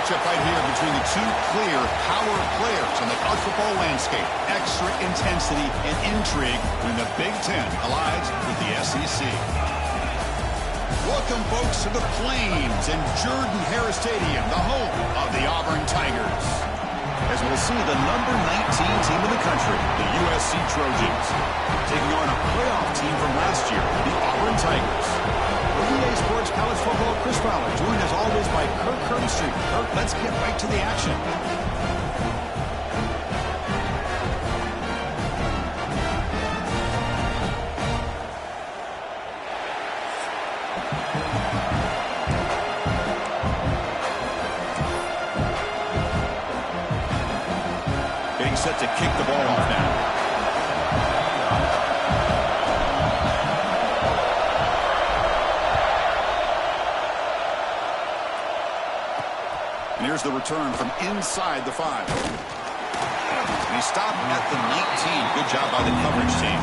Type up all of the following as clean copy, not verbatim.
matchup right here between the two clear power players in the college football landscape. Extra intensity and intrigue when the Big Ten collides with the SEC. Welcome, folks, to the Plains and Jordan-Hare Stadium, the home of the Auburn Tigers. As we'll see the number 19 team in the country, the USC Trojans, taking on a playoff team from last year, the Auburn Tigers. With EA Sports College Football, Chris Fowler, joined as always by Kirk Curtis. Kirk, let's get right to the action. Getting set to kick the ball off now. And here's the return from inside the 5. And he stopped at the 19. Good job by the coverage team.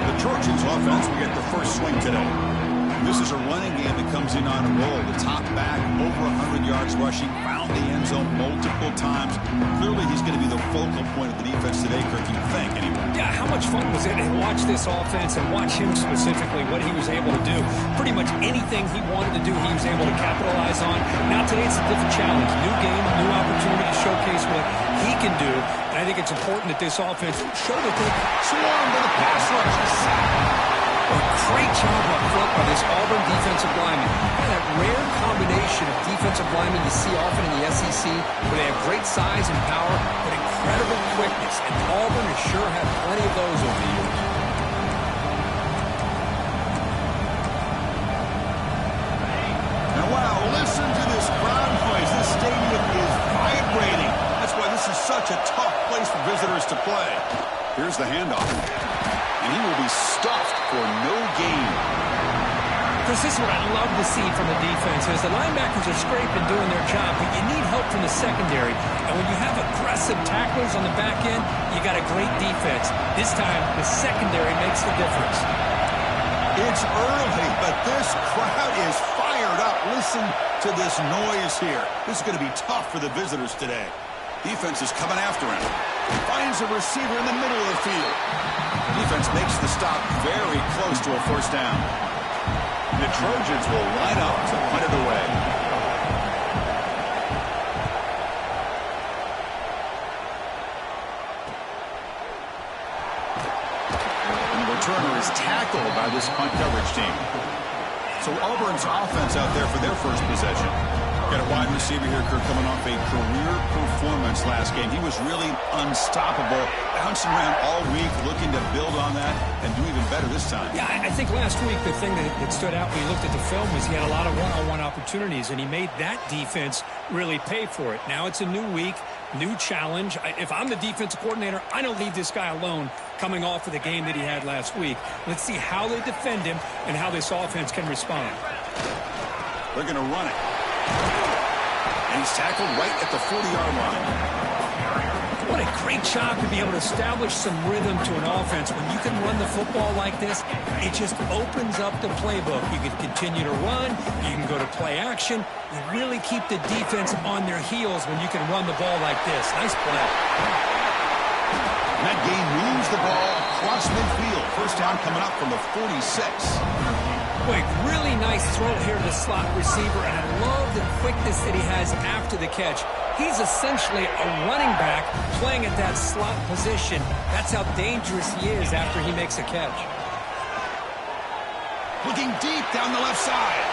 The Trojans offense will get the first swing today. This is a running game that comes in on a roll. The top back, over 100 yards rushing, found the end zone multiple times. Clearly, he's going to be the focal point of the defense today, Kirk, you think, anyway. Yeah, how much fun was it to watch this offense and watch him specifically, what he was able to do. Pretty much anything he wanted to do, he was able to capitalize on. Now today it's a different challenge. New game, new opportunity to showcase what he can do. And I think it's important that this offense show that they swarm to the pass rush. A great job up front by this Auburn defensive lineman. That rare combination of defensive linemen you see often in the SEC, where they have great size and power, but incredible quickness. And Auburn has sure had plenty of those over the years. And wow, listen to this crowd noise. This stadium is vibrating. That's why this is such a tough place for visitors to play. Here's the handoff. And he will be stuffed for no gain. Chris, this is what I love to see from the defense is the linebackers are scraping, doing their job, but you need help from the secondary. And when you have aggressive tacklers on the back end, you got a great defense. This time, the secondary makes the difference. It's early, but this crowd is fired up. Listen to this noise here. This is going to be tough for the visitors today. Defense is coming after him. Finds a receiver in the middle of the field. Defense makes the stop very close to a first down. The Trojans will line up to punt it away. And the returner is tackled by this punt coverage team. So Auburn's offense out there for their first possession. Got a wide receiver here, Kirk, coming off a career performance last game. He was really unstoppable, bouncing around all week, looking to build on that and do even better this time. Yeah, I think last week the thing that stood out when you looked at the film was he had a lot of one-on-one opportunities, and he made that defense really pay for it. Now it's a new week, new challenge. If I'm the defensive coordinator, I don't leave this guy alone coming off of the game that he had last week. Let's see how they defend him and how this offense can respond. They're going to run it. And he's tackled right at the 40-yard line. What a great job to be able to establish some rhythm to an offense. When you can run the football like this, it just opens up the playbook. You can continue to run. You can go to play action. You really keep the defense on their heels when you can run the ball like this. Nice play. And that game moves the ball across midfield. First down coming up from the 46. Boy, really nice throw here to the slot receiver, and I love the quickness that he has after the catch. He's essentially a running back playing at that slot position. That's how dangerous he is after he makes a catch. Looking deep down the left side.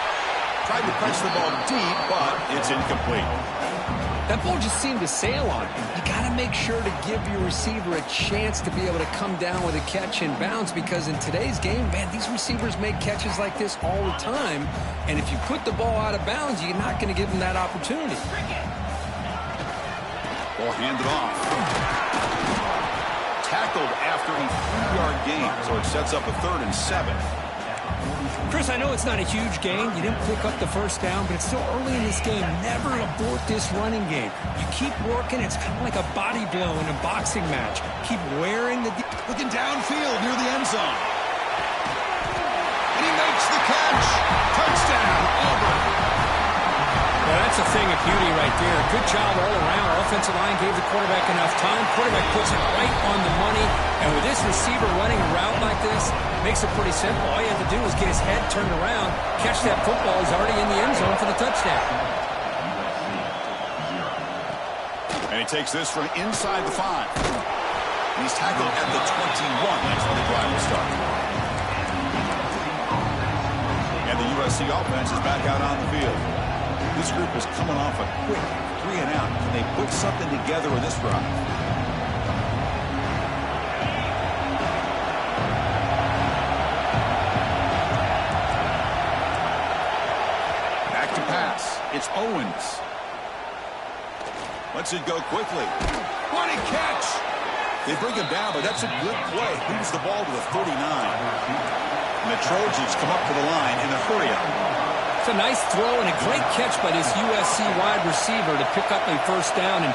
Tried to catch the ball deep, but it's incomplete. That ball just seemed to sail on him. You got to make sure to give your receiver a chance to be able to come down with a catch in bounds, because in today's game, man, these receivers make catches like this all the time. And if you put the ball out of bounds, you're not going to give them that opportunity. Ball handed off. Tackled after a 3-yard gain, so it sets up a 3rd and 7. Chris, I know it's not a huge gain. You didn't pick up the first down, but it's still early in this game. Never abort this running game. You keep working. It's kind of like a body blow in a boxing match. Keep wearing the... Looking downfield near the end zone. And he makes the catch. Touchdown, Auburn. Well, That's a thing of beauty right there. Good job all around. Offensive line gave the quarterback enough time. Quarterback puts it right on the money. And with this receiver running a route like this, makes it pretty simple. All you have to do is get his head turned around, catch that football. He's already in the end zone for the touchdown. And he takes this from inside the 5. And he's tackled at the 21. That's where the drive will start. And the USC offense is back out on the field. This group is coming off a quick 3-and-out. Can they put something together with this drive? Back to pass. It's Owens. Lets it go quickly. What a catch! They bring him down, but that's a good play. Moves the ball to the 39. And the Trojans come up to the line in a hurry-up. It's a nice throw and a great catch by this USC wide receiver to pick up a first down. And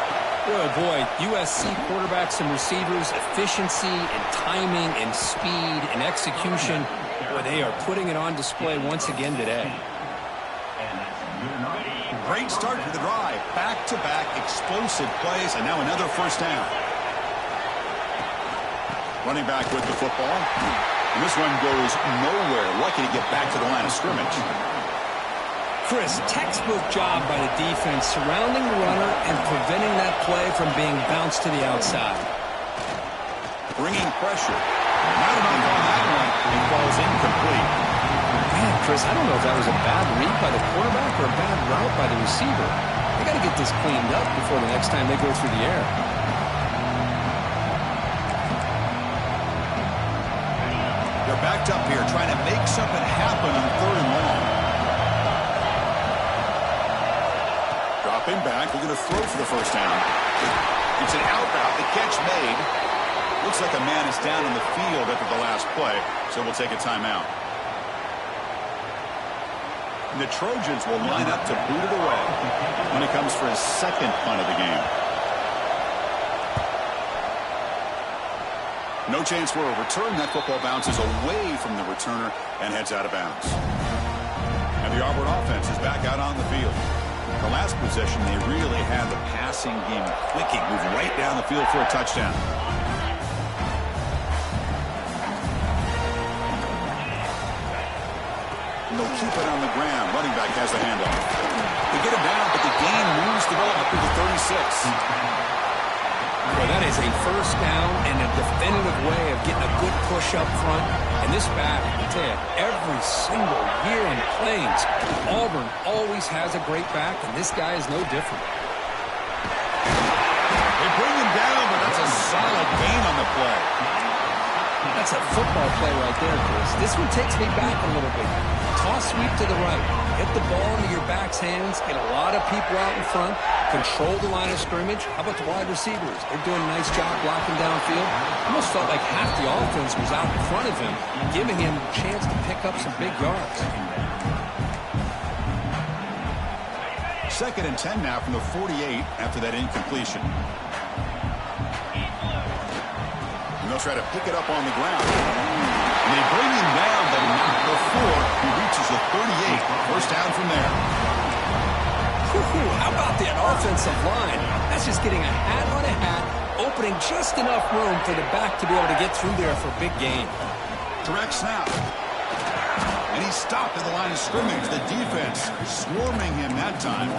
boy, USC quarterbacks and receivers, efficiency and timing and speed and execution, boy, they are putting it on display once again today. Great start to the drive. Back-to-back explosive plays, and now another first down. Running back with the football. And this one goes nowhere. Lucky to get back to the line of scrimmage. Chris, textbook job by the defense surrounding the runner and preventing that play from being bounced to the outside. Bringing pressure. Not enough on that one. It falls incomplete. Man, Chris, I don't know if that was a bad read by the quarterback or a bad route by the receiver. They got to get this cleaned up before the next time they go through the air. They're backed up here trying to make something happen on 3rd and long. Dropping back, they're going to throw for the first down. It's an out route, the catch made. Looks like a man is down in the field after the last play, so we'll take a timeout. And the Trojans will line up to boot it away when it comes for his second punt of the game. No chance for a return. That football bounces away from the returner and heads out of bounds. And the Auburn offense is back out on the field. The last possession, they really had the passing game clicking, moving right down the field for a touchdown. And they'll keep it on the ground. Running back has the handoff. They get him down, but the gain moves the ball up to the 36. Well, that is a first down and a definitive way of getting a good push up front. And this back, I tell you, every single year in the Plains, Auburn always has a great back, and this guy is no different. They bring him down, but that's a solid gain on the play. That's a football play right there, Chris. This one takes me back a little bit. Toss sweep to the right. Get the ball into your back's hands. Get a lot of people out in front. Control the line of scrimmage. How about the wide receivers? They're doing a nice job blocking downfield. Almost felt like half the offense was out in front of him, giving him a chance to pick up some big yards. 2nd and 10 now from the 48 after that incompletion. They'll try to pick it up on the ground. And they bring him down, but not before he reaches the 38. First down from there. How about that offensive line? That's just getting a hat on a hat, opening just enough room for the back to be able to get through there for a big gain. Direct snap. And he's stopped at the line of scrimmage. The defense swarming him that time.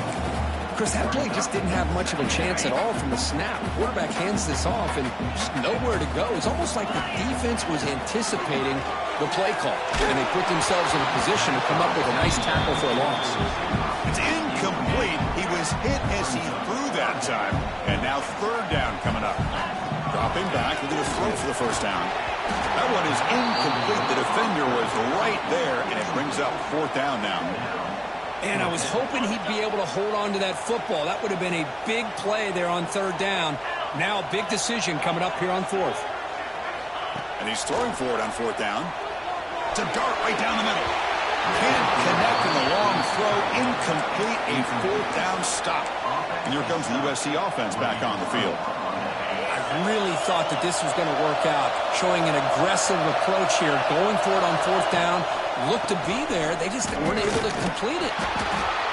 Chris, that play just didn't have much of a chance at all from the snap. The quarterback hands this off and just nowhere to go. It's almost like the defense was anticipating the play call, and they put themselves in a position to come up with a nice tackle for a loss. It's incomplete. He was hit as he threw that time, and now 3rd down coming up. Dropping back, we're going to throw for the first down. That one is incomplete. The defender was right there, and it brings up 4th down now. And I was hoping he'd be able to hold on to that football. That would have been a big play there on 3rd down. Now a big decision coming up here on 4th. And he's throwing for it on 4th down. It's a dart right down the middle. Can't connect in the long throw. Incomplete. A 4th down stop. And here comes the USC offense back on the field. I really thought that this was going to work out, showing an aggressive approach here, going for it on 4th down, looked to be there. They just weren't able to complete it.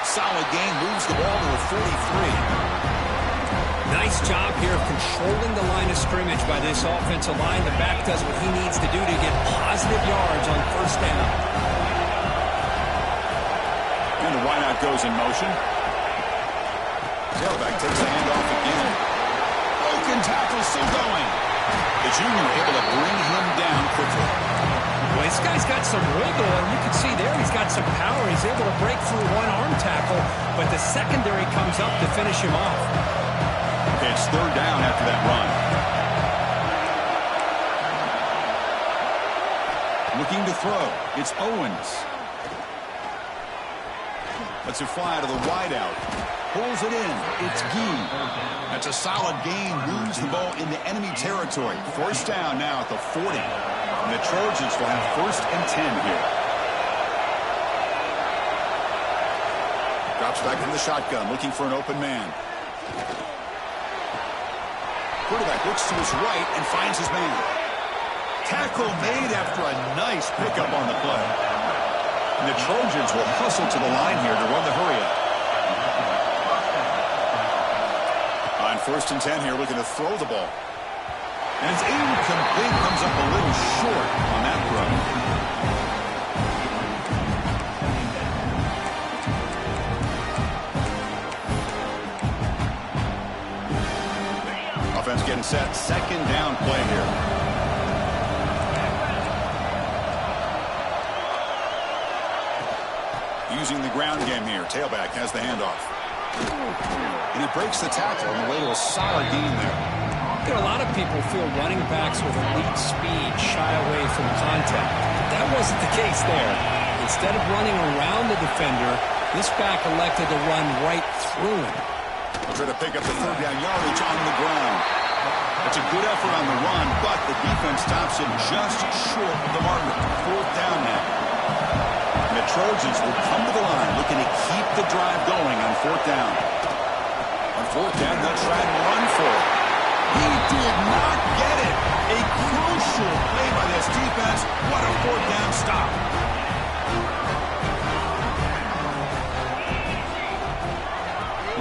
Solid gain, moves the ball to a 43. Nice job here of controlling the line of scrimmage by this offensive line. The back does what he needs to do to get positive yards on first down. And the wideout goes in motion. Tailback takes the handoff again. Broken tackle still going. The junior able to bring him down quickly. Well, this guy's got some wiggle, and you can see there he's got some power. He's able to break through one arm tackle, but the secondary comes up to finish him off. Okay, it's third down after that run. Looking to throw. It's Owens. Lets it fly to the wideout. Pulls it in. It's Gee. That's a solid gain. Moves the ball into enemy territory. First down now at the 40. And the Trojans will have first and 10 here. Drops back in the shotgun, looking for an open man. Quarterback looks to his right and finds his man. Tackle made after a nice pickup on the play. And the Trojans will hustle to the line here to run the hurry-up. On first and 10 here, looking to throw the ball. And it's incomplete, comes up a little short on that throw. Offense getting set, second down play here. Using the ground game here. Tailback has the handoff. And he breaks the tackle on the way to a solid gain there. You know, a lot of people feel running backs with elite speed shy away from contact. That wasn't the case there. Instead of running around the defender, this back elected to run right through him. He'll try to pick up the third down yardage on the ground. That's a good effort on the run, but the defense stops him just short of the marker. Fourth down now. And the Trojans will come to the line looking to keep the drive going on fourth down. On fourth down, they'll try and run for it. He did not get it. A crucial play by this defense. What a fourth down stop.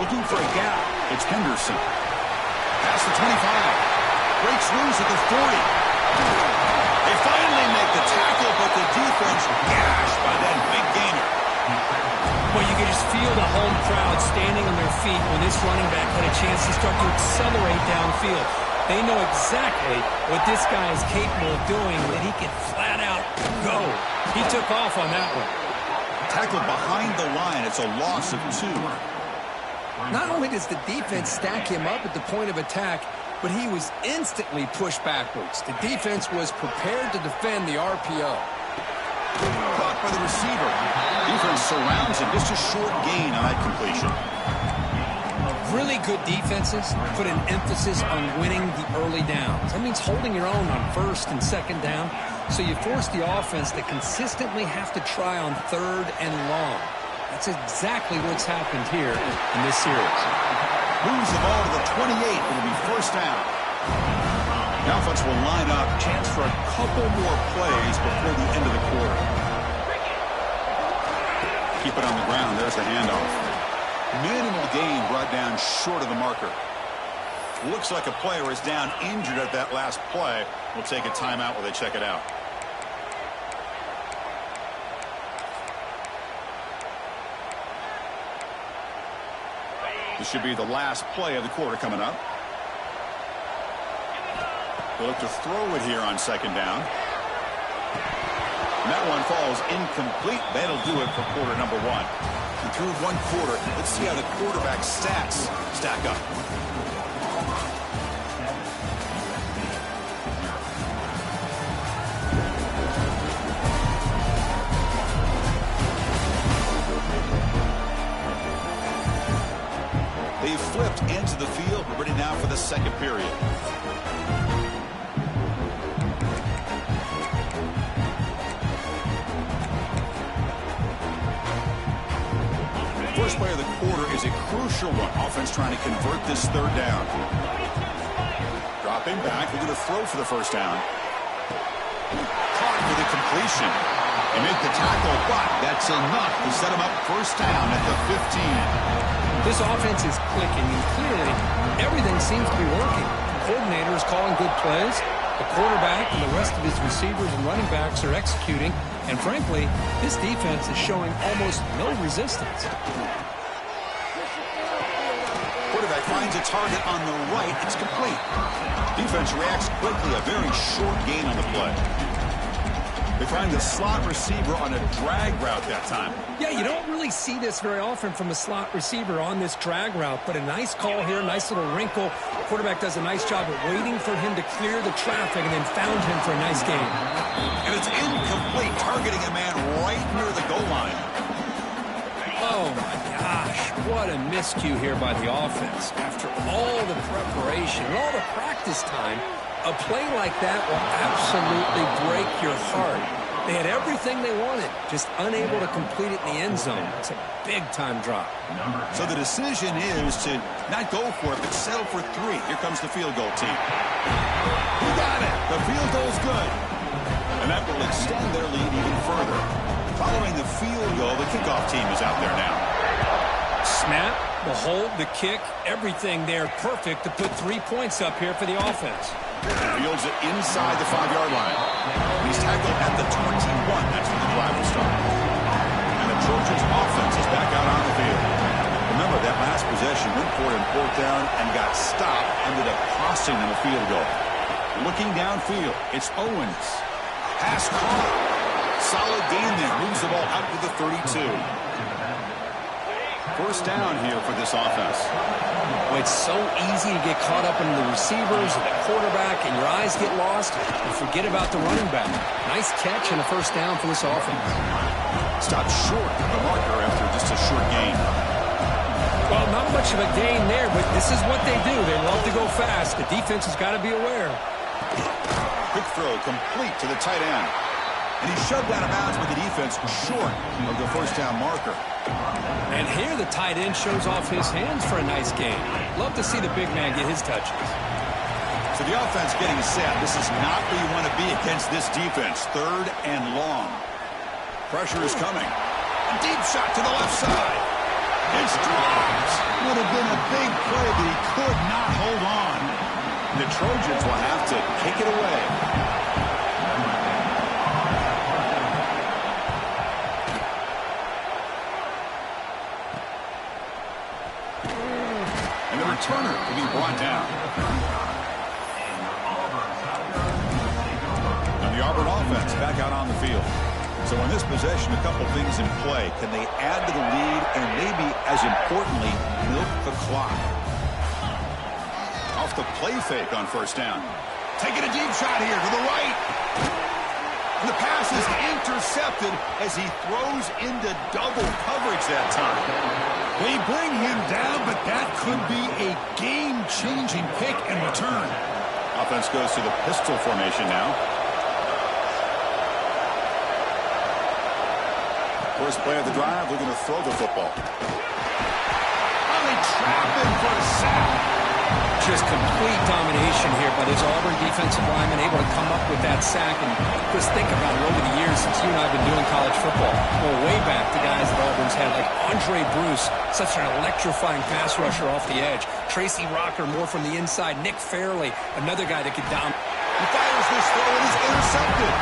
Looking for a gap. It's Henderson. Past the 25. Breaks loose at the 40. They finally make the tackle, but the defense gashed by that big gainer. Well, you can just feel the home crowd standing on their feet when this running back had a chance to start to accelerate downfield. They know exactly what this guy is capable of doing, that he can flat out go. He took off on that one. Tackled behind the line. It's a loss of 2. Not only does the defense stack him up at the point of attack, but he was instantly pushed backwards. The defense was prepared to defend the RPO. Caught by the receiver. Defense surrounds him. Just a short gain on that completion. Really good defenses put an emphasis on winning the early downs. That means holding your own on first and second down. So you force the offense to consistently have to try on third and long. That's exactly what's happened here in this series. Moves the ball to the 28. It'll be first down. The offense will line up. Chance for a couple more plays before the end of the quarter. Keep it on the ground. There's the handoff. Minimal gain brought down short of the marker. Looks like a player is down injured at that last play. We'll take a timeout while they check it out. This should be the last play of the quarter coming up. They'll look to throw it here on second down. And that one falls incomplete. That'll do it for quarter number 1. And through one quarter, let's see how the quarterback's stats stack up. They've flipped into the field. We're ready now for the second period. First play of the quarter is a crucial one. Offense trying to convert this third down. Dropping back. We're going to throw for the first down. Caught for the completion. They make the tackle, but that's enough to set him up first down at the 15. This offense is clicking, and clearly everything seems to be working. The coordinator is calling good plays. The quarterback and the rest of his receivers and running backs are executing. And frankly, this defense is showing almost no resistance. Quarterback finds a target on the right. It's complete. Defense reacts quickly. A very short gain on the play. They find the slot receiver on a drag route that time. Yeah, you don't really see this very often from a slot receiver on this drag route, but a nice call here, nice little wrinkle. The quarterback does a nice job of waiting for him to clear the traffic and then found him for a nice gain. And it's incomplete, targeting a man right near the goal line. Oh, my gosh, what a miscue here by the offense. After all the preparation and all the practice time, a play like that will absolutely break your heart. They had everything they wanted, just unable to complete it in the end zone. It's a big-time drop. So the decision is to not go for it, but settle for 3. Here comes the field goal team. You got it. The field goal's good. And that will extend their lead even further. Following the field goal, the kickoff team is out there now. Snap, the hold, the kick, everything there perfect to put 3 points up here for the offense. Fields it inside the 5-yard line. He's tackled at the 21. That's when the drive will start. And the Trojans' offense is back out on the field. Remember, that last possession went for it in 4th down and got stopped, ended up costing them a field goal. Looking downfield, it's Owens. Pass caught. Solid gain there. Moves the ball out to the 32. First down here for this offense. Well, it's so easy to get caught up in the receivers and the quarterback, and your eyes get lost. You forget about the running back. Nice catch and a first down for this offense. Stopped short of the marker after just a short gain. Well, not much of a gain there, but this is what they do. They love to go fast. The defense has got to be aware. Quick throw complete to the tight end. And he shoved out of bounds with the defense short of the first down marker. And here the tight end shows off his hands for a nice gain. Love to see the big man get his touches. So the offense getting set. This is not where you want to be against this defense. 3rd and long. Pressure is coming. A deep shot to the left side. It's dropped. Would have been a big play, but he could not hold on. The Trojans will have to kick it away. Turner to be brought down. And the Auburn offense back out on the field. So in this possession, a couple things in play. Can they add to the lead and maybe, as importantly, milk the clock? Off the play fake on first down. Taking a deep shot here to the right. And the pass is intercepted as he throws into double coverage that time. They bring him down, but that could be a game-changing pick and return. Offense goes to the pistol formation now. First play of the drive, they're going to throw the football. Oh, they trap him for a sack. Just complete domination here by this Auburn defensive lineman, able to come up with that sack. And just think about it over the years since you and I have been doing college football. Well, way back, the guys that Auburn's had, like Andre Bruce, such an electrifying pass rusher off the edge. Tracy Rocker, more from the inside. Nick Fairley, another guy that could dominate. He fires this throw and is intercepted.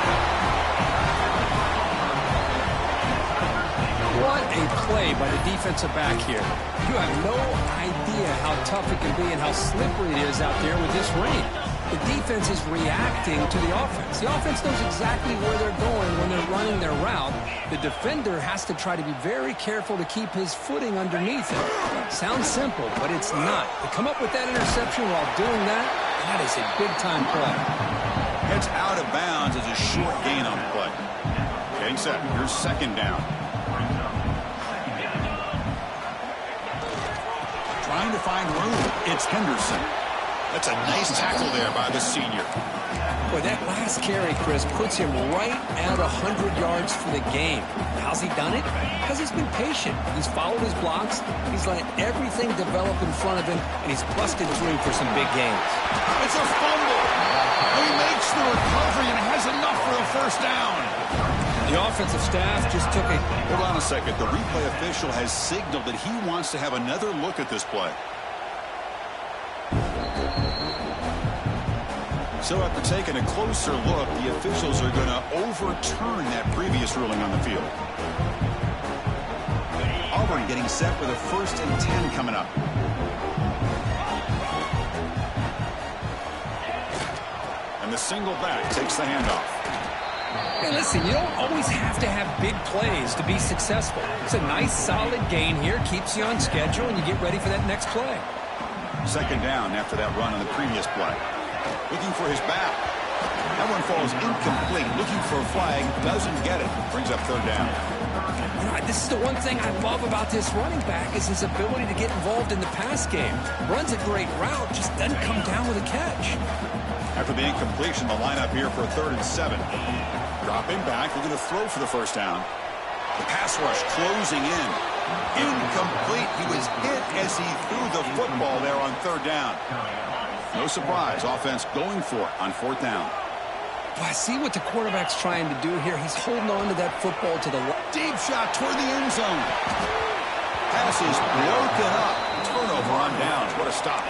What a play by the defensive back here. You have no idea how tough it can be and how slippery it is out there with this rain. The defense is reacting to the offense. The offense knows exactly where they're going when they're running their route. The defender has to try to be very careful to keep his footing underneath him. Sounds simple, but it's not. To come up with that interception while doing that, that is a big-time play. It's out of bounds as a short gain on the play. Getting set. Here's second down. Trying to find room. It's Henderson. That's a nice tackle there by the senior. Boy, that last carry, Chris, puts him right at 100 yards for the game. How's he done it? Because he's been patient. He's followed his blocks. He's let everything develop in front of him, and he's busted through for some big gains. It's a fumble. He makes the recovery and has enough for the first down. The offensive staff just took a... Hold on a second. The replay official has signaled that he wants to have another look at this play. So after taking a closer look, the officials are going to overturn that previous ruling on the field. Auburn getting set for the 1st and 10 coming up. And the single back takes the handoff. Hey, listen, you don't always have to have big plays to be successful. It's a nice, solid gain here, keeps you on schedule, and you get ready for that next play. 2nd down after that run on the previous play. Looking for his back. That one falls incomplete. Looking for a flag. Doesn't get it. Brings up 3rd down. This is the one thing I love about this running back is his ability to get involved in the pass game. Runs a great route, just doesn't come down with a catch. After the incompletion, the lineup here for a 3rd and 7. Dropping back. Looking to throw for the 1st down. The pass rush closing in. Incomplete. He was hit as he threw the football there on 3rd down. No surprise, offense going for it on 4th down. Well, I see what the quarterback's trying to do here. He's holding on to that football to the left. Deep shot toward the end zone. Pass is broken up. Turnover on downs. What a stop.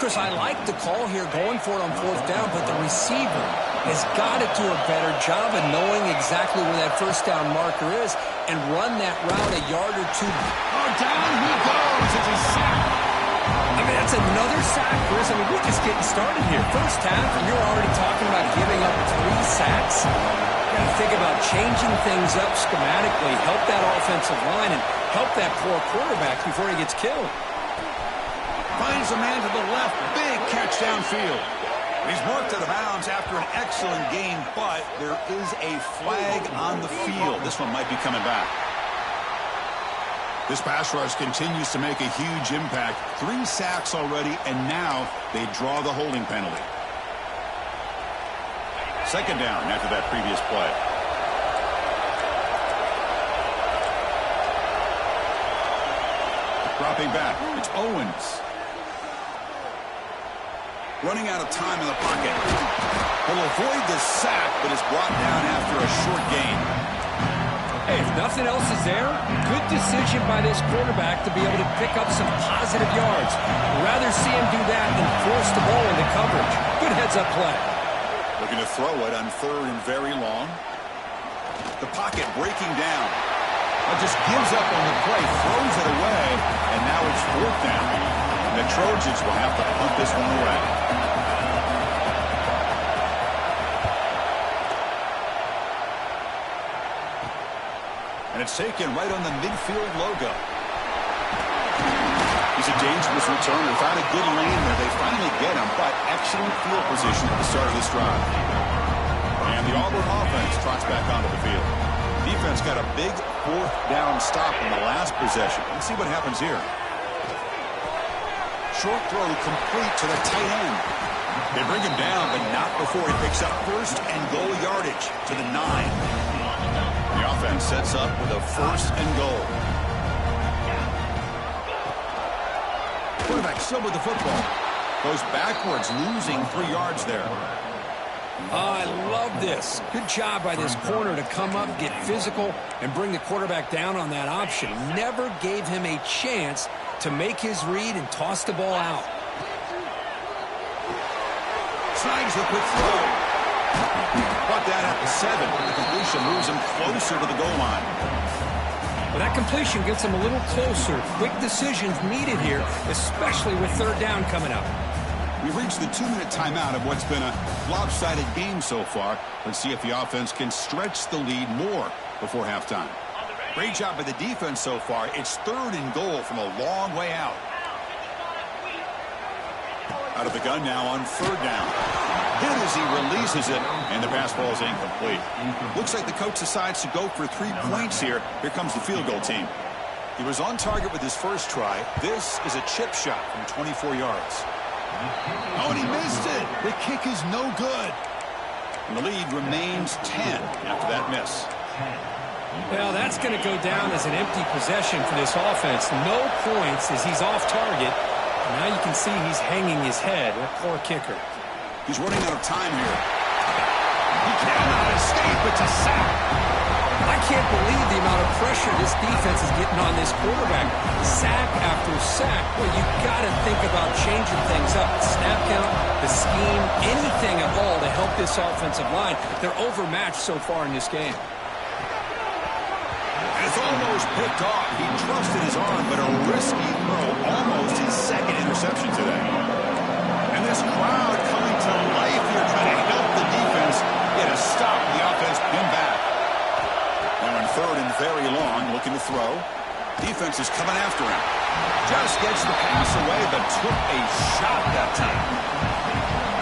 Chris, I like the call here going for it on 4th down, but the receiver has got to do a better job of knowing exactly where that 1st down marker is and run that route a yard or two. Oh, down he goes. It's a sack. I mean, that's another sack, Chris. I mean, we're just getting started here. 1st half, and you're already talking about giving up 3 sacks. You got to think about changing things up schematically, help that offensive line, and help that poor quarterback before he gets killed. Finds a man to the left. Big catch downfield. He's marked out of bounds after an excellent game, but there is a flag on the field. This one might be coming back. This pass rush continues to make a huge impact. 3 sacks already, and now they draw the holding penalty. 2nd down after that previous play. Dropping back, it's Owens. Running out of time in the pocket. Will avoid the sack, but is brought down after a short gain. Hey, if nothing else is there, good decision by this quarterback to be able to pick up some positive yards. Rather see him do that than force the ball into coverage. Good heads-up play. Looking to throw it on 3rd and very long. The pocket breaking down. Just gives up on the play, throws it away, and now it's 4th down. And the Trojans will have to punt this one away. And it's taken right on the midfield logo. He's a dangerous returner. Found a good lane there. They finally get him, but excellent field position at the start of this drive. And the Auburn offense trots back onto the field. Defense got a big 4th down stop in the last possession. Let's see what happens here. Short throw complete to the tight end. They bring him down, but not before he picks up 1st and goal yardage to the 9. The offense sets up with a 1st and goal. Quarterback still with the football. Goes backwards, losing 3 yards there. Oh, I love this. Good job by this corner to come up, get physical, and bring the quarterback down on that option. Never gave him a chance to make his read and toss the ball out. Snags the quick throw. Brought that at the 7. The completion moves him closer to the goal line. Well, that completion gets him a little closer. Quick decisions needed here, especially with 3rd down coming up. We've reached the 2-minute timeout of what's been a lopsided game so far. Let's see if the offense can stretch the lead more before halftime. Great job by the defense so far. It's 3rd and goal from a long way out. Out of the gun now on 3rd down. Hit as he releases it, and the pass ball is incomplete. Looks like the coach decides to go for 3 points here. Here comes the field goal team. He was on target with his first try. This is a chip shot from 24 yards. and he missed it. The kick is no good. And the lead remains 10 after that miss. Well, that's going to go down as an empty possession for this offense. No points as he's off target. And now you can see he's hanging his head. That poor kicker. He's running out of time here. He cannot escape. It's a sack. I can't believe the amount of pressure this defense is getting on this quarterback. Sack after sack. Well, you got to think about changing things up. The snap count, the scheme, anything at all to help this offensive line. They're overmatched so far in this game. It's almost picked off. He trusted his arm, but a risky throw. Almost his second interception today. And this crowd coming to life here, trying to help the defense get a stop. The offense pinned back. Now in third and very long, looking to throw. Defense is coming after him. Just gets the pass away, but took a shot that time.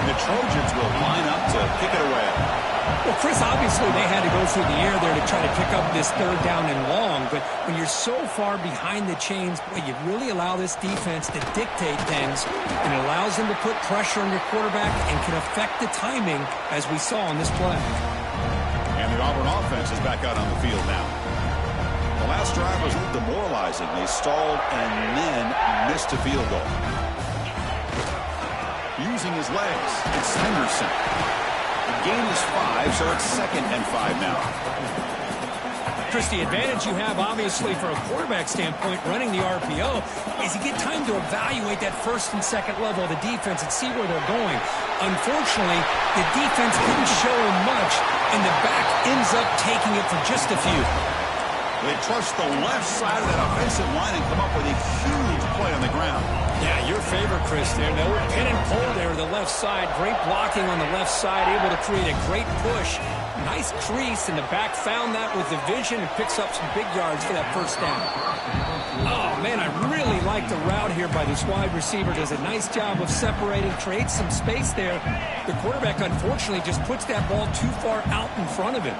And the Trojans will line up to kick it away. Well, Chris, obviously they had to go through the air there to try to pick up this third down and long, but when you're so far behind the chains, boy, you really allow this defense to dictate things, and it allows them to put pressure on your quarterback and can affect the timing, as we saw on this play. And the Auburn offense is back out on the field now. The last drive was a little demoralizing. They stalled and then missed a field goal. Using his legs, it's Henderson. The gain is 5, so it's 2nd and 5 now. Chris, the advantage you have, obviously, from a quarterback standpoint, running the RPO, is you get time to evaluate that first and second level of the defense and see where they're going. Unfortunately, the defense didn't show him much, and the back ends up taking it for just a few. They trust the left side of that offensive line and come up with a huge play on the ground. Yeah, your favorite, Chris, there. They were pin and pull there, the left side. Great blocking on the left side, able to create a great push. Nice crease, and the back found that with the vision and picks up some big yards for that first down. Oh, man, I really like the route here by this wide receiver. Does a nice job of separating, creates some space there. The quarterback, unfortunately, just puts that ball too far out in front of him.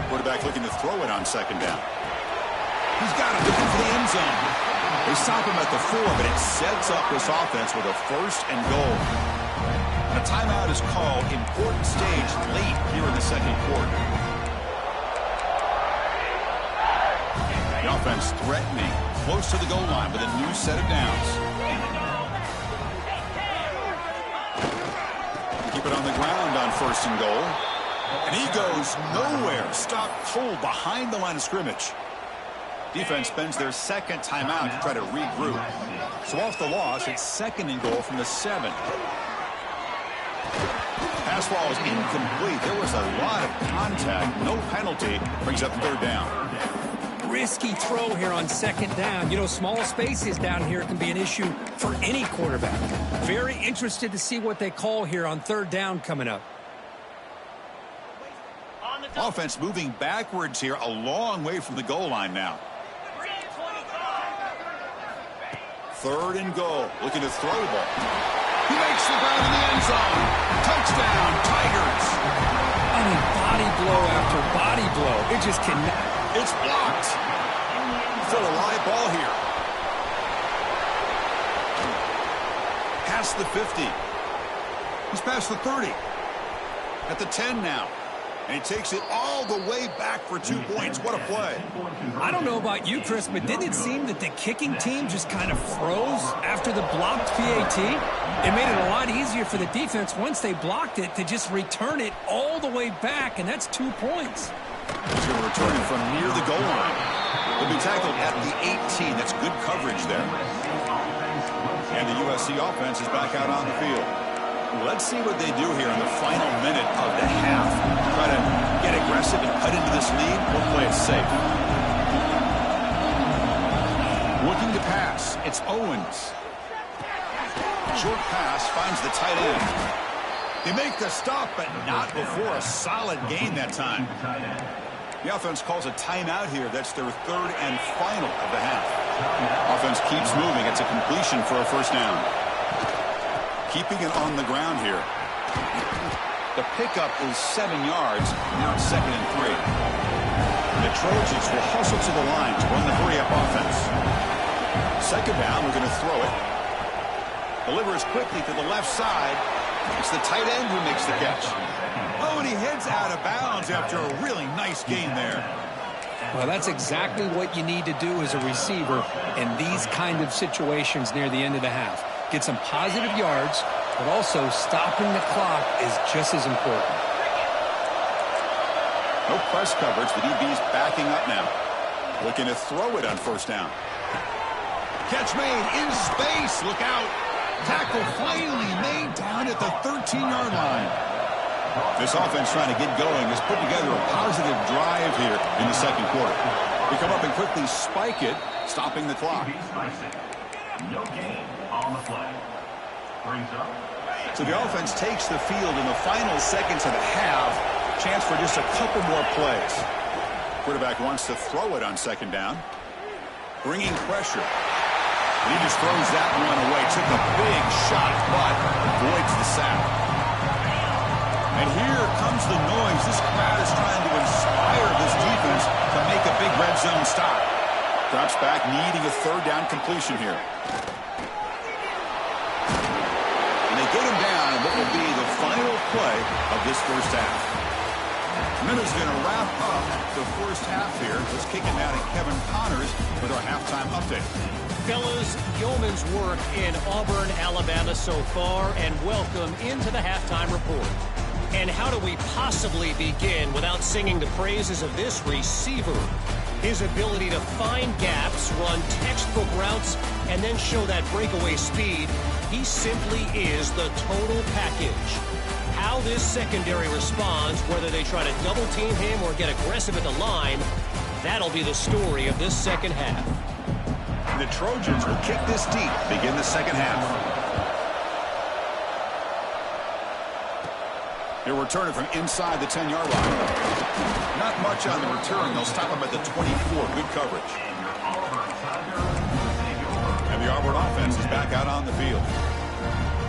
Quarterback looking to throw it on second down. He's got it, looking for the end zone. They stop him at the 4, but it sets up this offense with a 1st and goal. And a timeout is called. Important stage late here in the second quarter. The offense threatening, close to the goal line with a new set of downs. Keep it on the ground on 1st and goal. And he goes nowhere. Stopped cold behind the line of scrimmage. Defense spends their second timeout to try to regroup. So off the loss, it's 2nd and goal from the 7. Pass ball is incomplete. There was a lot of contact. No penalty. Brings up 3rd down. Risky throw here on 2nd down. You know, small spaces down here can be an issue for any quarterback. Very interested to see what they call here on 3rd down coming up. Offense moving backwards here, a long way from the goal line now. 3rd and goal, looking to throw the ball. He makes the grab in the end zone. Touchdown, Tigers. I mean, body blow after body blow. It just cannot. It's blocked. Still a live ball here. Past the 50. He's past the 30. At the 10 now. And he takes it all the way back for 2 points. What a play. I don't know about you, Chris, but didn't it seem that the kicking team just kind of froze after the blocked PAT? It made it a lot easier for the defense once they blocked it to just return it all the way back, and that's 2 points. He's going to return it from near the goal line. He'll be tackled at the 18. That's good coverage there. And the USC offense is back out on the field. Let's see what they do here in the final minute of the half. Try to get aggressive and cut into this lead or play it safe. Looking to pass. It's Owens. Short pass finds the tight end. They make the stop, but not before a solid gain that time. The offense calls a timeout here. That's their 3rd and final of the half. Offense keeps moving. It's a completion for a 1st down. Keeping it on the ground here. The pickup is 7 yards. Now it's 2nd and 3. And the Trojans will hustle to the line to run the hurry-up offense. 2nd down, we're going to throw it. Delivers quickly to the left side. It's the tight end who makes the catch. Oh, and he heads out of bounds after a really nice gain there. Well, that's exactly what you need to do as a receiver in these kind of situations near the end of the half. Get some positive yards, but also stopping the clock is just as important. No press coverage. The DB's backing up now. Looking to throw it on first down. Catch made in space. Look out. Tackle finally made down at the 13-yard line. This offense trying to get going has put together a positive drive here in the second quarter. They come up and quickly spike it, stopping the clock. No gain on the play. Brings up. So the offense takes the field in the final seconds of the half. Chance for just a couple more plays. Quarterback wants to throw it on second down. Bringing pressure. And he just throws that one away. Took a big shot, but avoids the sack. And here comes the noise. This crowd is trying to inspire this defense to make a big red zone stop. Drops back, needing a third down completion here. And they get him down in what will be the final play of this first half. Minutes going to wrap up the first half here. Let's kick it down to Kevin Connors with our halftime update. Fellas, yeoman's work in Auburn, Alabama so far, and welcome into the halftime report. And how do we possibly begin without singing the praises of this receiver? His ability to find gaps, run textbook routes, and then show that breakaway speed. He simply is the total package. How this secondary responds, whether they try to double team him or get aggressive at the line, that'll be the story of this second half. The Trojans will kick this deep, begin the second half. They'll return it from inside the 10-yard line. Not much on the return. They'll stop him at the 24. Good coverage. And the Auburn offense is back out on the field.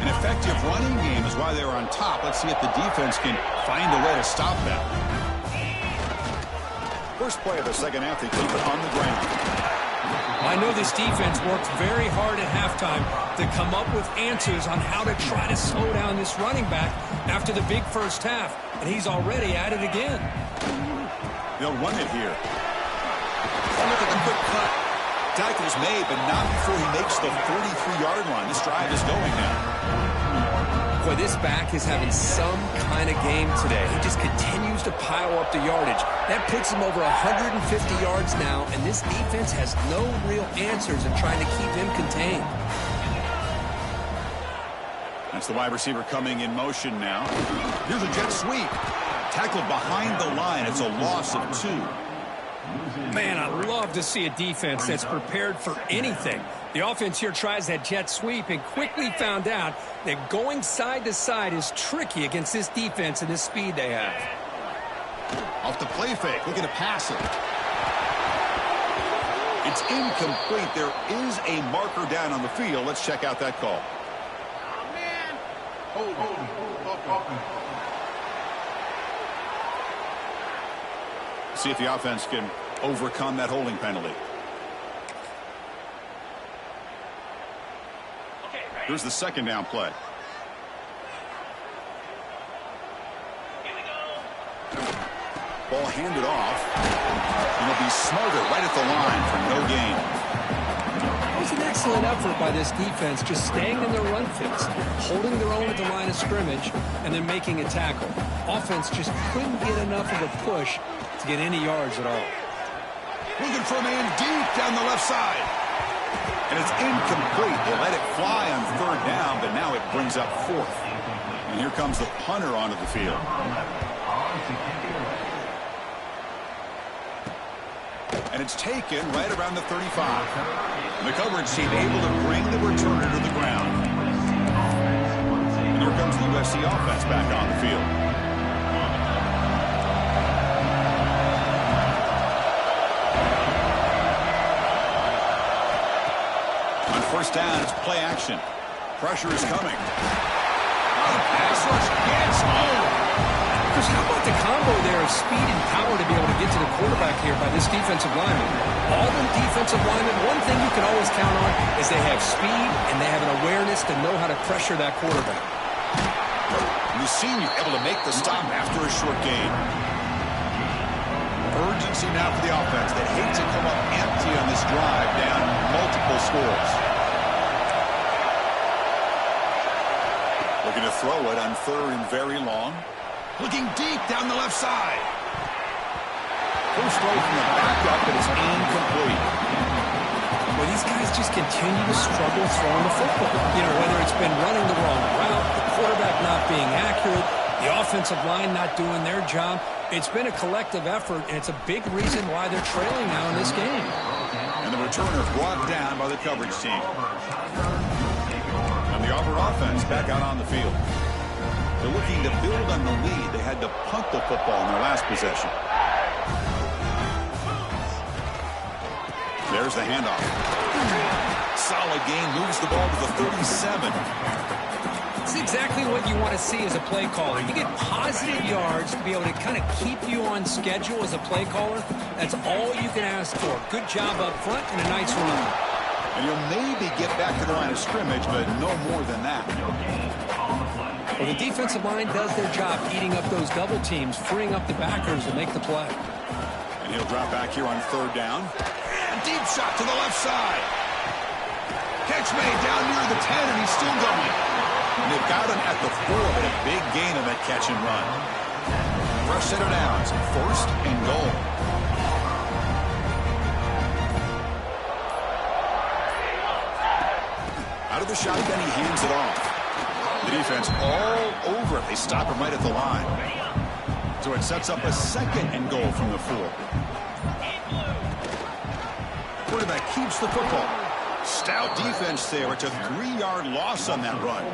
An effective running game is why they were on top. Let's see if the defense can find a way to stop them. First play of the second half, they keep it on the ground. I know this defense worked very hard at halftime to come up with answers on how to try to slow down this running back after the big first half, and he's already at it again. They'll run it here. Oh, look at the quick cut. Tackle's made, but not before he makes the 43-yard line. This drive is going now. Boy, this back is having some kind of game today. He just continues to pile up the yardage. That puts him over 150 yards now, and this defense has no real answers in trying to keep him contained. That's the wide receiver coming in motion now. Here's a jet sweep. Tackled behind the line. It's a loss of 2. Man, I love to see a defense that's prepared for anything. The offense here tries that jet sweep and quickly found out that going side to side is tricky against this defense and this speed they have. Off the play fake, looking to pass it. It's incomplete. There is a marker down on the field. Let's check out that call. Oh, man. See if the offense can overcome that holding penalty. Here's the second down play. Ball handed off. And it'll be smothered right at the line for no gain. It was an excellent effort by this defense, just staying in their run fits, holding their own at the line of scrimmage, and then making a tackle. Offense just couldn't get enough of a push to get any yards at all. Looking for a man deep down the left side. And it's incomplete. They let it fly on third down, but now it brings up fourth. And here comes the punter onto the field. And it's taken right around the 35. And the coverage team able to bring the returner to the ground. And here comes the USC offense back on the field. First down, it's play action. Pressure is coming. Oh, pass rush gets home. Chris, how about the combo there of speed and power to be able to get to the quarterback here by this defensive lineman? Auburn defensive linemen, one thing you can always count on is they have speed and they have an awareness to know how to pressure that quarterback. The senior able to make the stop after a short gain. Urgency now for the offense. They hate to come up empty on this drive, down multiple scores. Looking to throw it on third and very long. Looking deep down the left side. First throw from the backup, but it's incomplete. Well, these guys just continue to struggle throwing the football. You know, whether it's been running the wrong route, the quarterback not being accurate, the offensive line not doing their job. It's been a collective effort, and it's a big reason why they're trailing now in this game. And the returner brought down by the coverage team. And the Auburn offense back out on the field. They're looking to build on the lead. They had to punt the football in their last possession. There's the handoff. Solid gain, moves the ball to the 37. It's exactly what you want to see as a play caller. You get positive yards to be able to kind of keep you on schedule as a play caller. That's all you can ask for. Good job up front and a nice run. And you'll maybe get back to the line of scrimmage, but no more than that. Well, the defensive line does their job eating up those double teams, freeing up the backers to make the play. And he'll drop back here on third down. And deep shot to the left side. Catch made down near the 10, and he's still going. And they've got him at the 4, but a big gain on that catch and run. Fresh set of downs, first and goal. Out of the shotgun, he hands it off. The defense all over it. They stop him right at the line. So it sets up a second and goal from the 4. Quarterback keeps the football. Stout defense there. It's a 3-yard loss on that run.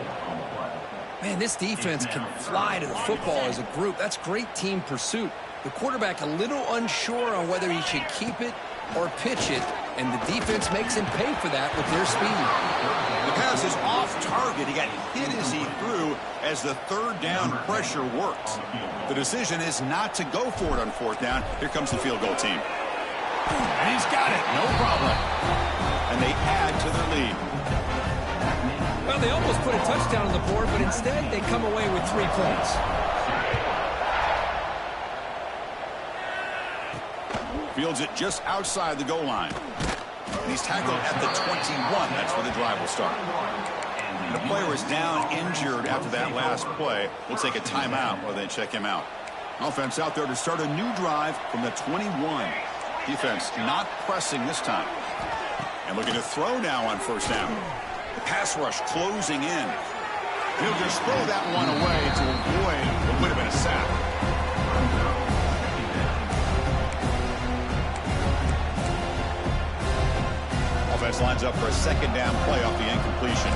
Man, this defense can fly to the football as a group. That's great team pursuit. The quarterback a little unsure on whether he should keep it or pitch it, and the defense makes him pay for that with their speed. The pass is off target. He got hit as he threw as the third down pressure works. The decision is not to go for it on fourth down. Here comes the field goal team. And he's got it. No problem. And they add to their lead. Well, they almost put a touchdown on the board, but instead they come away with 3 points. Fields it just outside the goal line. And he's tackled at the 21. That's where the drive will start. And the player is down injured after that last play. We'll take a timeout while they check him out. Offense out there to start a new drive from the 21. Defense not pressing this time. And looking to throw now on first down. The pass rush closing in. And he'll just throw that one away to avoid what would have been a sack. Offense lines up for a second down play off the incompletion.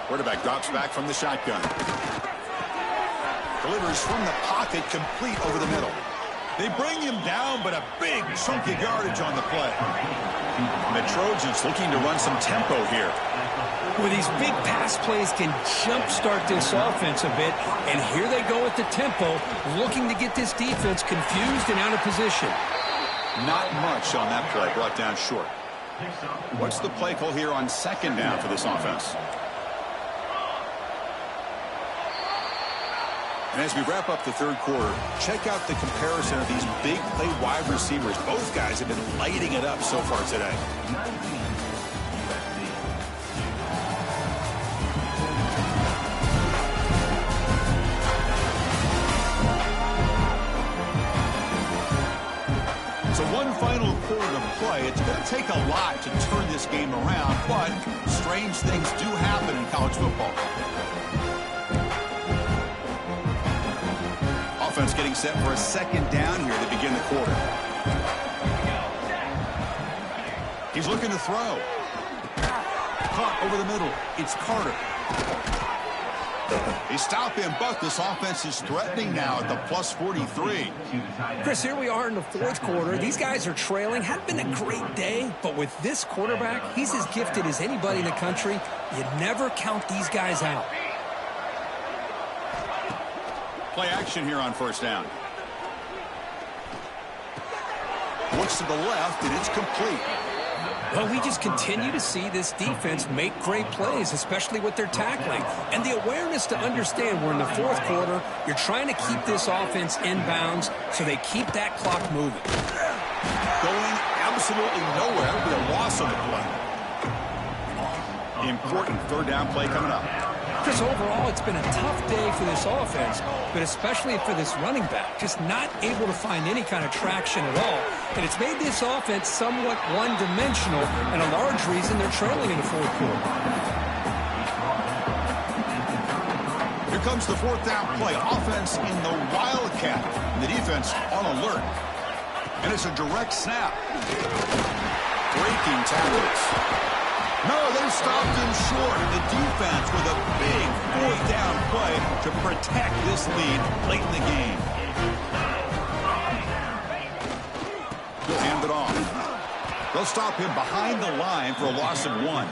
Quarterback drops back from the shotgun. Delivers from the pocket, complete over the middle. They bring him down, but a big chunk of yardage on the play. And the Trojans looking to run some tempo here. Well, these big pass plays can jumpstart this offense a bit, and here they go with the tempo, looking to get this defense confused and out of position. Not much on that play, brought down short. What's the play call here on second down for this offense? And as we wrap up the third quarter, check out the comparison of these big play wide receivers. Both guys have been lighting it up so far today. So one final quarter to play. It's going to take a lot to turn this game around, but strange things do happen in college football. Offense getting set for a second down here to begin the quarter. He's looking to throw. Caught over the middle. It's Carter. They stop him, but this offense is threatening now at the plus 43. Chris, here we are in the fourth quarter. These guys are trailing. Hadn't been a great day, but with this quarterback, he's as gifted as anybody in the country. You never count these guys out. Play action here on first down. Looks to the left, and it's complete. Well, we just continue to see this defense make great plays, especially with their tackling. And the awareness to understand we're in the fourth quarter, you're trying to keep this offense in bounds so they keep that clock moving. Going absolutely nowhere. It'll be a loss on the play. Important third down play coming up. Chris, overall, it's been a tough day for this offense, but especially for this running back, just not able to find any kind of traction at all. And it's made this offense somewhat one-dimensional, and a large reason they're trailing in the fourth quarter. Here comes the fourth down play. Offense in the Wildcat. And the defense on alert. And it's a direct snap. Breaking tackles. No, they stopped him short. The defense with a big fourth down play to protect this lead late in the game. He'll hand it off. They'll stop him behind the line for a loss of 1.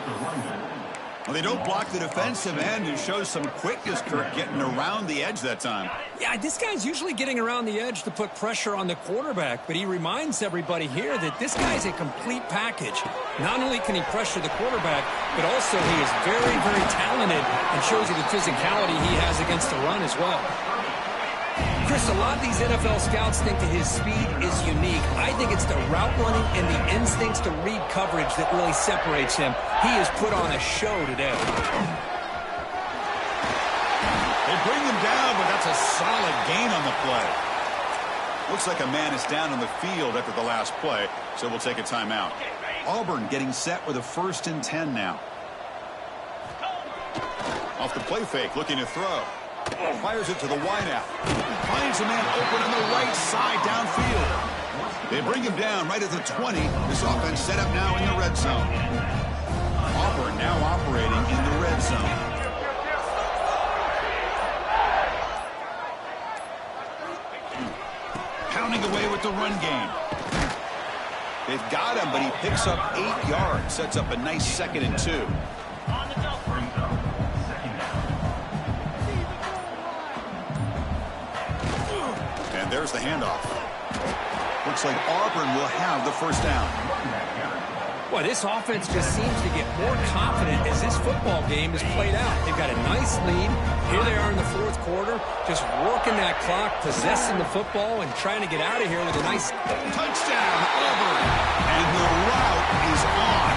Well, they don't block the defensive end, who shows some quickness, Kirk, getting around the edge that time. Yeah, this guy's usually getting around the edge to put pressure on the quarterback, but he reminds everybody here that this guy's a complete package. Not only can he pressure the quarterback, but also he is very, very talented and shows you the physicality he has against the run as well. Chris, a lot of these NFL scouts think that his speed is unique. I think it's the route running and the instincts to read coverage that really separates him. He has put on a show today. They bring him down, but that's a solid gain on the play. Looks like a man is down on the field after the last play, so we'll take a timeout. Auburn getting set with a 1st and 10 now. Off the play fake, looking to throw. Fires it to the wideout. Finds a man open on the right side downfield. They bring him down right at the 20. This offense set up now in the red zone. Auburn now operating in the red zone. Pounding away with the run game. They've got him, but he picks up 8 yards. Sets up a nice 2nd and 2. And there's the handoff. Looks like Auburn will have the first down. Boy, this offense just seems to get more confident as this football game is played out. They've got a nice lead. Here they are in the fourth quarter, just working that clock, possessing the football, and trying to get out of here with a nice touchdown, Auburn. And the route is on.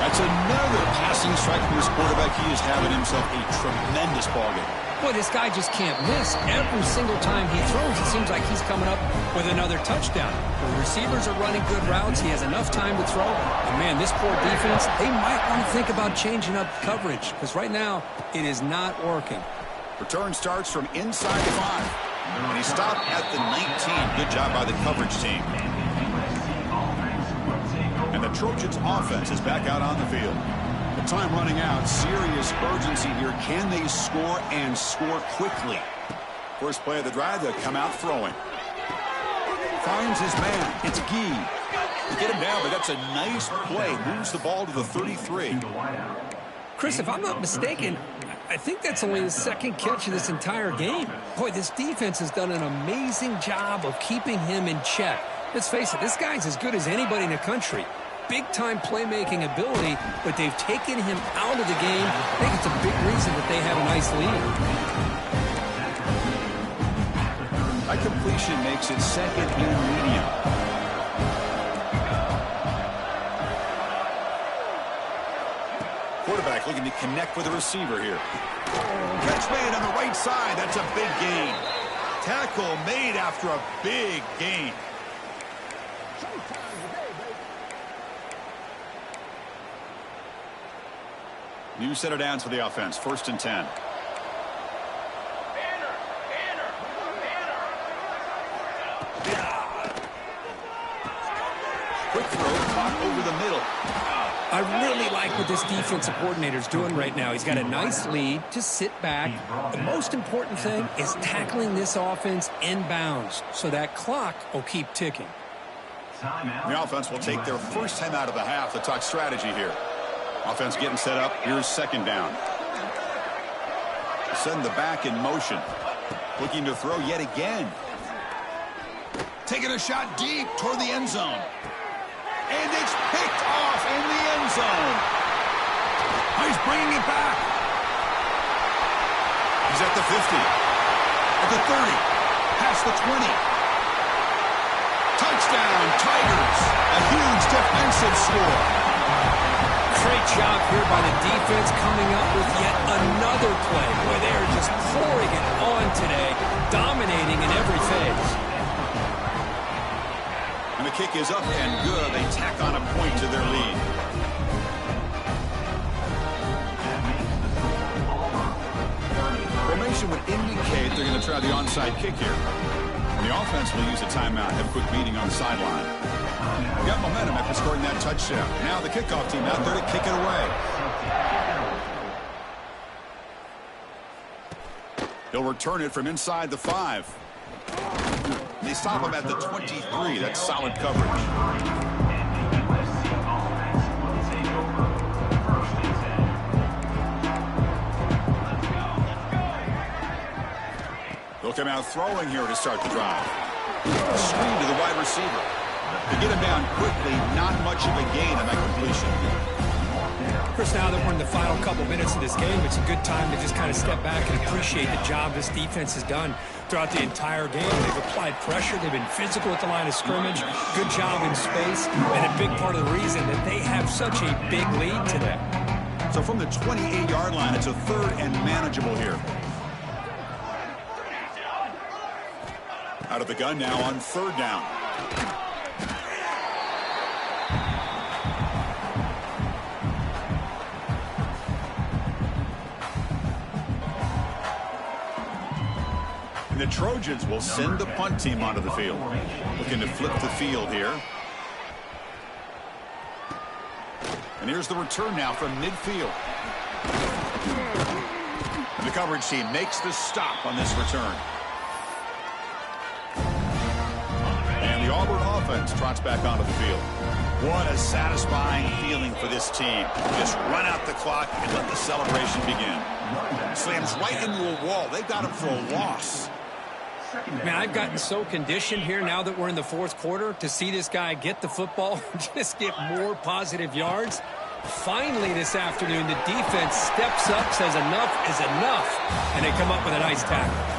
That's another passing strike from this quarterback. He is having himself a tremendous ball game. Boy, this guy just can't miss. Every single time he throws, it seems like he's coming up with another touchdown. The receivers are running good routes. He has enough time to throw. And, man, this poor defense, they might want to think about changing up coverage because right now it is not working. Return starts from inside the 5. And he stopped at the 19. Good job by the coverage team. And the Trojans' offense is back out on the field. The time running out. Serious urgency here. Can they score and score quickly? First play of the drive, they'll come out throwing. Finds his man. It's Gee. They get him down, but that's a nice play. Moves the ball to the 33. Chris, if I'm not mistaken, I think that's only his 2nd catch of this entire game. Boy, this defense has done an amazing job of keeping him in check. Let's face it, this guy's as good as anybody in the country. Big-time playmaking ability, but they've taken him out of the game. I think it's a big reason that they have a nice lead. That completion makes it 2nd and medium. Quarterback looking to connect with the receiver here. Catch made on the right side. That's a big gain. Tackle made after a big gain. New set of downs for the offense. 1st and 10. Quick throw, caught over the middle. I really like what this defensive coordinator is doing right now. He's got a nice lead. Just sit back. The most important thing is tackling this offense in bounds so that clock will keep ticking. The offense will take their first time out of the half to talk strategy here. Offense getting set up. Here's 2nd down. Send the back in motion. Looking to throw yet again. Taking a shot deep toward the end zone. And it's picked off in the end zone. He's bringing it back. He's at the 50. At the 30. Past the 20. Touchdown, Tigers. A huge defensive score. Great job here by the defense coming up with yet another play where they're just pouring it on today, dominating in every phase. And the kick is up and good. They tack on a point to their lead. Formation would indicate they're going to try the onside kick here. And the offense will use a timeout, have a quick meeting on the sideline. Got momentum after scoring that touchdown. Now the kickoff team out there to kick it away. He'll return it from inside the 5. They stop him at the 23. That's solid coverage. They'll come out throwing here to start the drive. Screen to the wide receiver. To get him down quickly, not much of a gain on that completion. Chris, now that we're in the final couple minutes of this game, it's a good time to just kind of step back and appreciate the job this defense has done throughout the entire game. They've applied pressure. They've been physical at the line of scrimmage. Good job in space. And a big part of the reason that they have such a big lead today. So from the 28-yard line, it's a 3rd and manageable here. Out of the gun now on 3rd down. And the Trojans will send the punt team onto the field. Looking to flip the field here. And here's the return now from midfield. And the coverage team makes the stop on this return. And the Auburn offense trots back onto the field. What a satisfying feeling for this team. Just run out the clock and let the celebration begin. Slams right into a wall. They've got him for a loss. Man, I've gotten so conditioned here now that we're in the 4th quarter to see this guy get the football, just get more positive yards. Finally this afternoon, the defense steps up, says enough is enough, and they come up with a nice tackle.